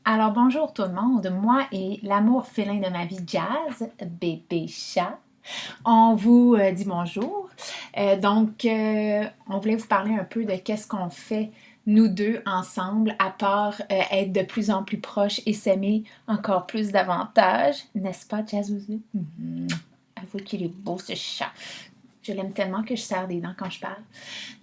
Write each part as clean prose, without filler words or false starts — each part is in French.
Alors bonjour tout le monde, moi et l'amour félin de ma vie Jazz, bébé chat, on vous dit bonjour. On voulait vous parler un peu de qu'est-ce qu'on fait nous deux ensemble, à part être de plus en plus proches et s'aimer encore plus davantage, n'est-ce pas Jazzouzou? Avouez qu'il est beau ce chat. Je l'aime tellement que je serre des dents quand je parle.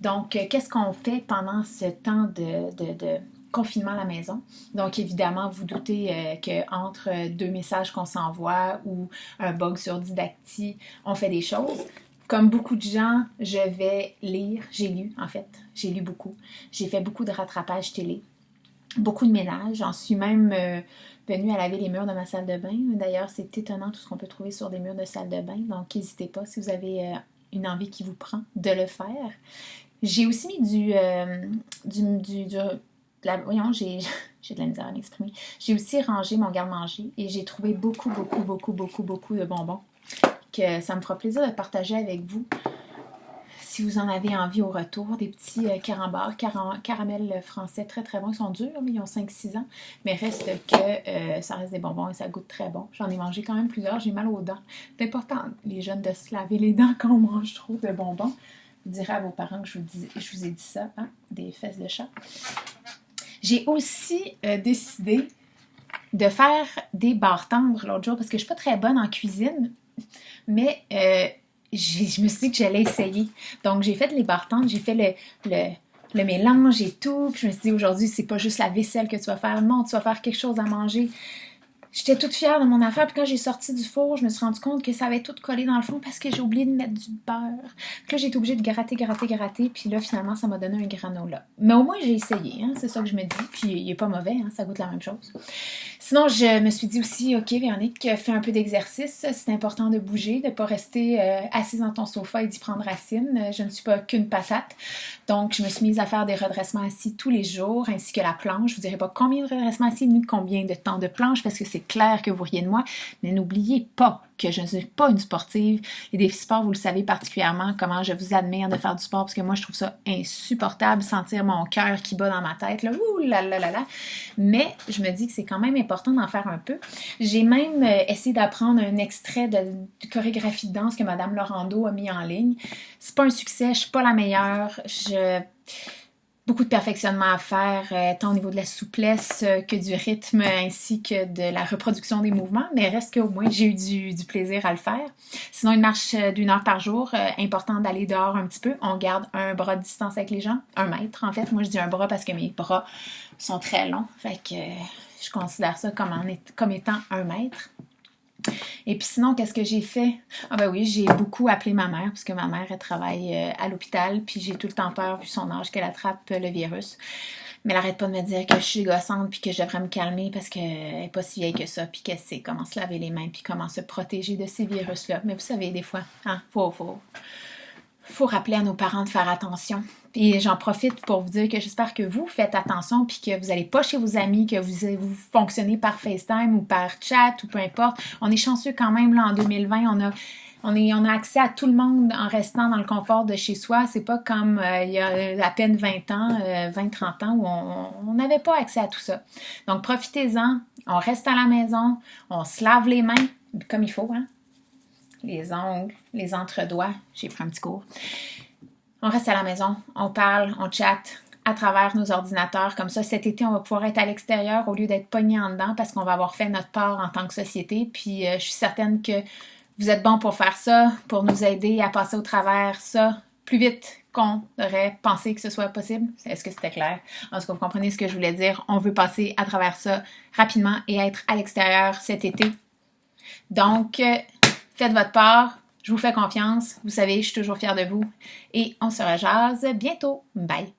Donc, qu'est-ce qu'on fait pendant ce temps de confinement à la maison? Donc, évidemment, vous doutez qu'entre deux messages qu'on s'envoie ou un bug sur Didacti, on fait des choses. Comme beaucoup de gens, je vais lire. J'ai lu, en fait. J'ai lu beaucoup. J'ai fait beaucoup de rattrapage télé. Beaucoup de ménage. J'en suis même venue à laver les murs de ma salle de bain. D'ailleurs, c'est étonnant tout ce qu'on peut trouver sur des murs de salle de bain. Donc, n'hésitez pas si vous avez une envie qui vous prend de le faire. J'ai aussi mis voyons, j'ai de la misère à m'exprimer. J'ai aussi rangé mon garde-manger et j'ai trouvé beaucoup de bonbons que ça me fera plaisir de partager avec vous. Si vous en avez envie au retour, des petits carambars, caramel français très très bons. Ils sont durs, mais ils ont 5-6 ans. Mais reste que ça reste des bonbons et ça goûte très bon. J'en ai mangé quand même plusieurs, j'ai mal aux dents. C'est important, les jeunes, de se laver les dents quand on mange trop de bonbons. Vous direz à vos parents que je vous ai dit ça, hein? Des fesses de chat. J'ai aussi décidé de faire des barres tendres l'autre jour parce que je ne suis pas très bonne en cuisine, mais je me suis dit que j'allais essayer. Donc, j'ai fait les barres tendres, j'ai fait le mélange et tout. Puis je me suis dit, aujourd'hui, c'est pas juste la vaisselle que tu vas faire. Non, tu vas faire quelque chose à manger. J'étais toute fière de mon affaire, puis quand j'ai sorti du four, je me suis rendu compte que ça avait tout collé dans le fond parce que j'ai oublié de mettre du beurre. Puis là, j'ai été obligée de gratter, puis là, finalement, ça m'a donné un granola. Mais au moins, j'ai essayé, hein, c'est ça que je me dis, puis il est pas mauvais, hein, ça goûte la même chose. Sinon, je me suis dit aussi, OK, Véronique, fais un peu d'exercice, c'est important de bouger, de ne pas rester assise dans ton sofa et d'y prendre racine. Je ne suis pas qu'une patate. Donc, je me suis mise à faire des redressements assis tous les jours, ainsi que la planche. Je vous dirai pas combien de redressements assis, ni combien de temps de planche, parce que c'est clair que vous riez de moi. Mais n'oubliez pas que je ne suis pas une sportive. Les défis sport, vous le savez particulièrement, comment je vous admire de faire du sport, parce que moi, je trouve ça insupportable, sentir mon cœur qui bat dans ma tête, là, ouh là là là là. Mais je me dis que c'est quand même important d'en faire un peu. J'ai même essayé d'apprendre un extrait de chorégraphie de danse que Madame Laurando a mis en ligne. C'est pas un succès, je suis pas la meilleure, beaucoup de perfectionnement à faire, tant au niveau de la souplesse que du rythme ainsi que de la reproduction des mouvements, mais reste qu'au moins j'ai eu du plaisir à le faire. Sinon, une marche d'1 heure par jour, important d'aller dehors un petit peu. On garde un bras de distance avec les gens, 1 mètre en fait. Moi, je dis un bras parce que mes bras sont très longs, fait que je considère ça comme étant 1 mètre. Et puis sinon, qu'est-ce que j'ai fait? Ah ben oui, j'ai beaucoup appelé ma mère, parce que ma mère, elle travaille à l'hôpital, puis j'ai tout le temps peur, vu son âge, qu'elle attrape le virus. Mais elle arrête pas de me dire que je suis gossante, puis que je devrais me calmer, parce qu'elle est pas si vieille que ça, puis qu'elle sait comment se laver les mains, puis comment se protéger de ces virus-là. Mais vous savez, des fois, hein, faut rappeler à nos parents de faire attention. Et j'en profite pour vous dire que j'espère que vous faites attention puis que vous n'allez pas chez vos amis, que vous fonctionnez par FaceTime ou par chat ou peu importe. On est chanceux quand même là en 2020, on a accès à tout le monde en restant dans le confort de chez soi. C'est pas comme il y a à peine 20 ans, 20-30 ans où on n'avait pas accès à tout ça. Donc profitez-en, on reste à la maison, on se lave les mains comme il faut, hein? Les ongles, les entre-doigts, j'ai pris un petit cours. On reste à la maison, on parle, on chatte à travers nos ordinateurs. Comme ça, cet été, on va pouvoir être à l'extérieur au lieu d'être pogné en dedans parce qu'on va avoir fait notre part en tant que société. Puis, je suis certaine que vous êtes bons pour faire ça, pour nous aider à passer au travers ça plus vite qu'on aurait pensé que ce soit possible. Est-ce que c'était clair? En tout cas, vous comprenez ce que je voulais dire. On veut passer à travers ça rapidement et être à l'extérieur cet été. Donc, faites votre part, je vous fais confiance. Vous savez, je suis toujours fière de vous. Et on se rejase bientôt. Bye!